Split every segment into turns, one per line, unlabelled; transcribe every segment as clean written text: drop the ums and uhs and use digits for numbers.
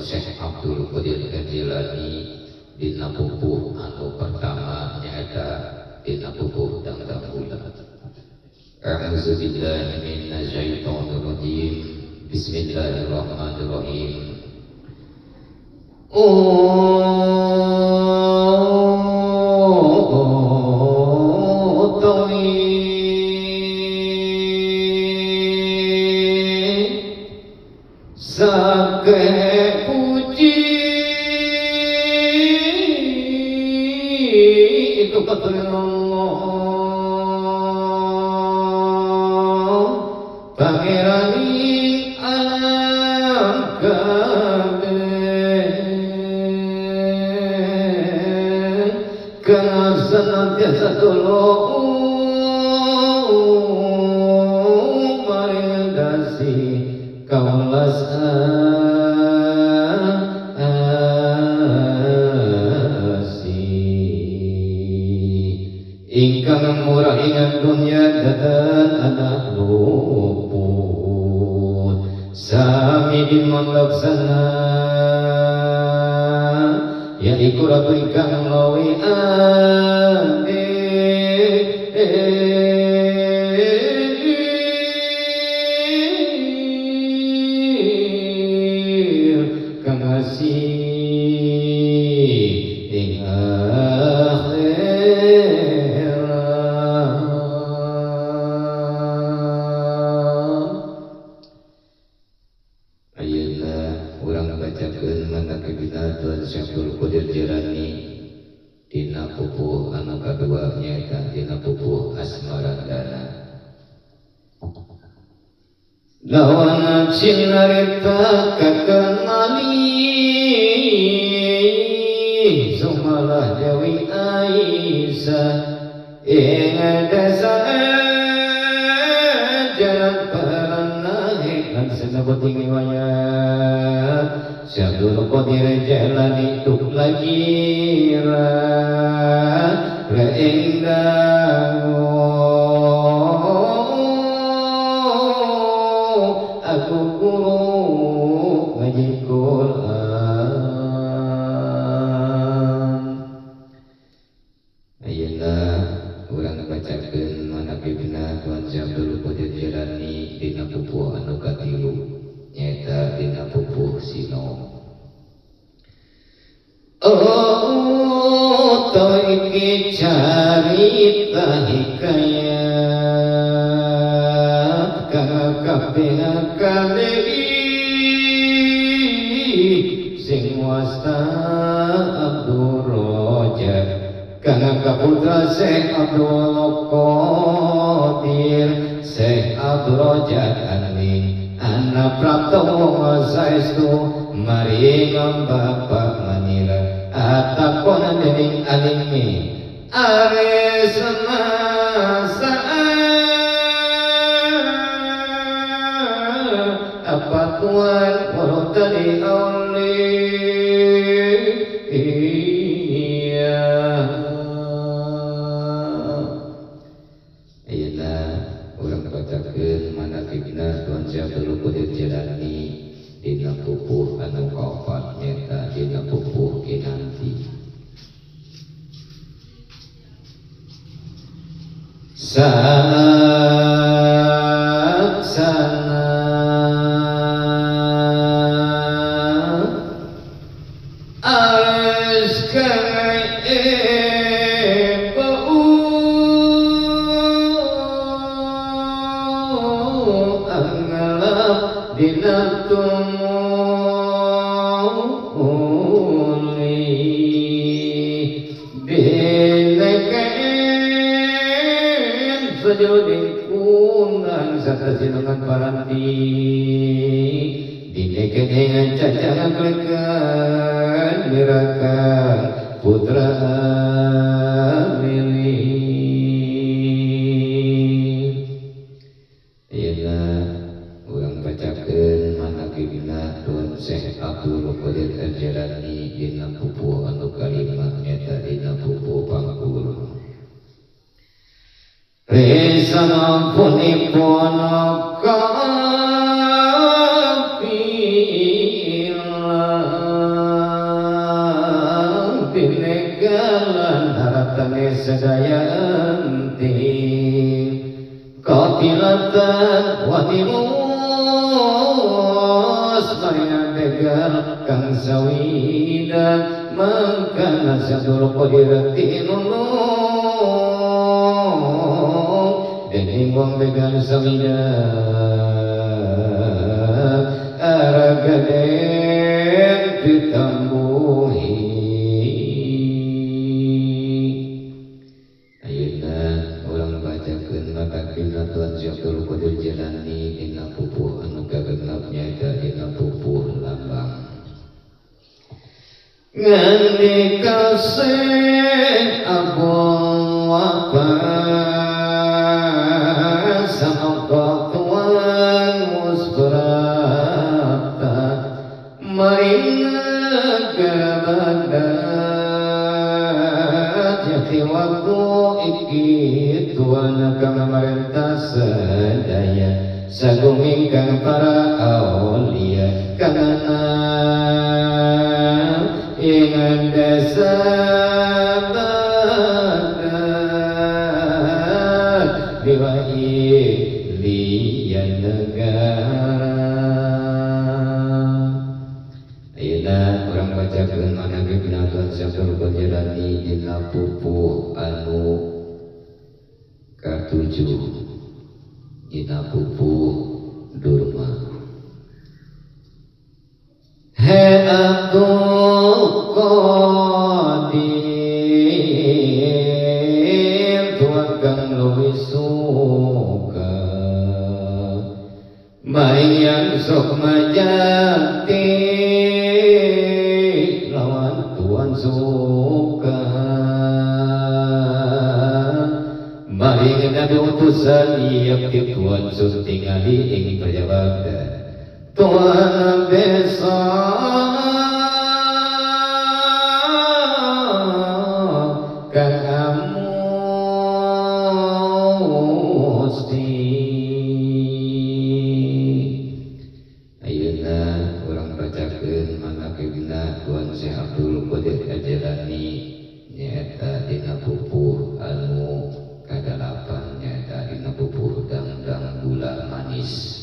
Syekh Abdul Qadir Jilani dina pupuh anu pertama nyaeta dina pupuh dangdang gula. A'udzu billahi minasy syaithanir rajim. Bismillahirrahmanirrahim.
Sake puji itu keturunan Allah Pangeran alam kabeh kang senantiasa tulung maring dasi kaulas ingkang murah ingat dunia datan anak luput sami dimanglaksana ya iku ratu ingkang lawi ade kang asih ing Syekh Qadir Jilani dina pupuh anu kadua nyaeta dina pupuh Asmarandana. Lawan cinarita kakenali sumalah Dewi Aisyah ing desa jalan Paranahik lan senebut ing wayah Syabdul Qadir Jilani tuk lagi reingdang aku guru ngaji Quran. Ayeuna urang bacakeun manaqibna Tuan Syabdul Qadir Jilani dina pupuh anu katilu nyata dina pupuh Sino. Oh, toiki carita hikayat kang kaping kalih sing wasta Abdul Rojak kang kaputra Syekh Abdul Qadir Syekh Abdul Rojak aning anak prapto saestu maring bapak manira atakon dening alimi are semasa apa tuan warotani auli iya ayeuna urang bacakeun manaqibna Tuan Syabdul Qadir Jilani dina pupuh anu kaopat nyata dina pupuh kinanti. Saksana askai bau angalap dina sejoding kunang saka sinungan paranti dineken dengan cacangan klekan mirakan putra milih. Ayeuna urang bacakeun manaqibna Tuan Syekh Abdul Qadir Jilani dina pupuh anu kalima nyata dina pupuh Bangkul. Resana punipun kapila sadaya enting qatilatan wa timus maya begal kang sawida mangkana sadul qadirati nulung dening wong begal sawida aragaden ditambuhi. Tuhan Syekh Qadir Jilani dina pupuh anu kagenepnya da dina pupuh lambang ngandika Syekh Abdul Wahab samangka tuan musbarata marina Baghdad jati waktu iki tuan kang marentah sadaya sagunging kang para aulia kangenang ing desa Baghdad diwahi liyan negara. Ayeuna urang bacakeun manangge binatuan Syekh Qadir Jilani dina pupuh anu katujuh dina pupuh durma. He Abdul Qadir tuan kang luwih suka mayan sok majati lawan tuan suka maring nabi utusan iep tuan sus tingali ing prajabagda tuan besa kang amusti. Ayeuna urang bacakeun manaqibna tuan Syekh Abdul Qadir Jilani nyaeta dina pupuh anu kadalapan nyaeta dina pupuh dangdang gula manis.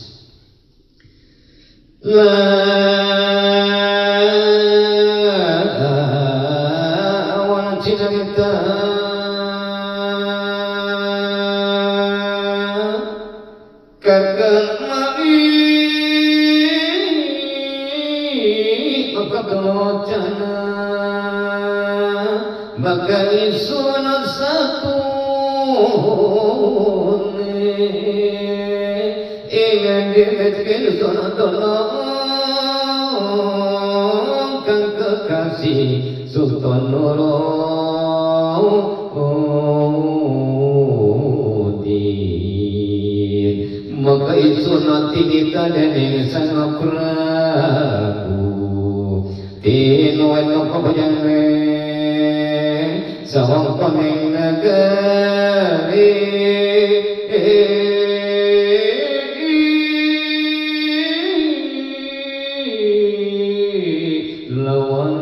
Lawan cinta kakak mari maka maka isun satu ingat dimetkin tolong kang kekasih Sultan Nuruddin maka isun nanti ditadening sang Prabu tinuan no kapajangme sawang paning negeri lawan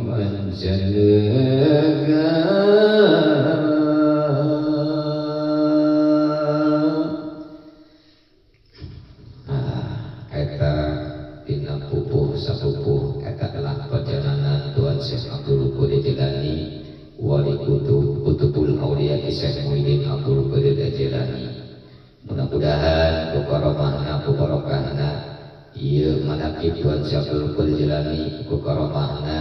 mancanegara. Eta dina pupuh sapupuh eta adalah perjalanan Tuan Syekh Abdul Qadir Jilani wali kutubul aulia Syekh Muhyiddin Abdul Qadir Jilani. Mudah-mudahan kukaromahna kubarokahna ieu manaqib Tuan Syekh Abdul Qadir Jilani kukaromahna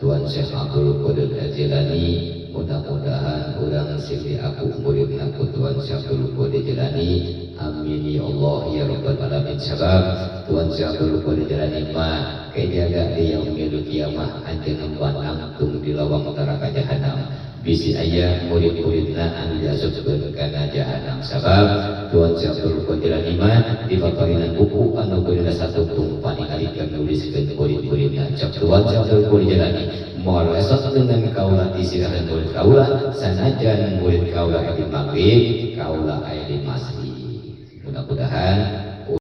Tuan Syekh Abdul Qadir Jilani mudah-mudahan urang sing aku muridna ku Tuan Syekh Abdul Qadir Jilani. Amin ya Allah ya rabbal alamin. Sebab Tuan Syekh Abdul Qadir Jilani mah kejaga di yaumil kiamah anjeun banangtung di lawang neraka jahanam. Bisi aya murid-muridna anu diasupkeun kana jahanam. Sabab Tuan Syekh Abdul Qadir Jilani mah di paparinan buku anu geuna satu tumpani alikeun nuliskeun murid-muridna. Cak Tuan Syekh Abdul Qadir Jilani moal esok dengan kaula disirahan murid kaula sanajan murid kaula di magrib kaula aya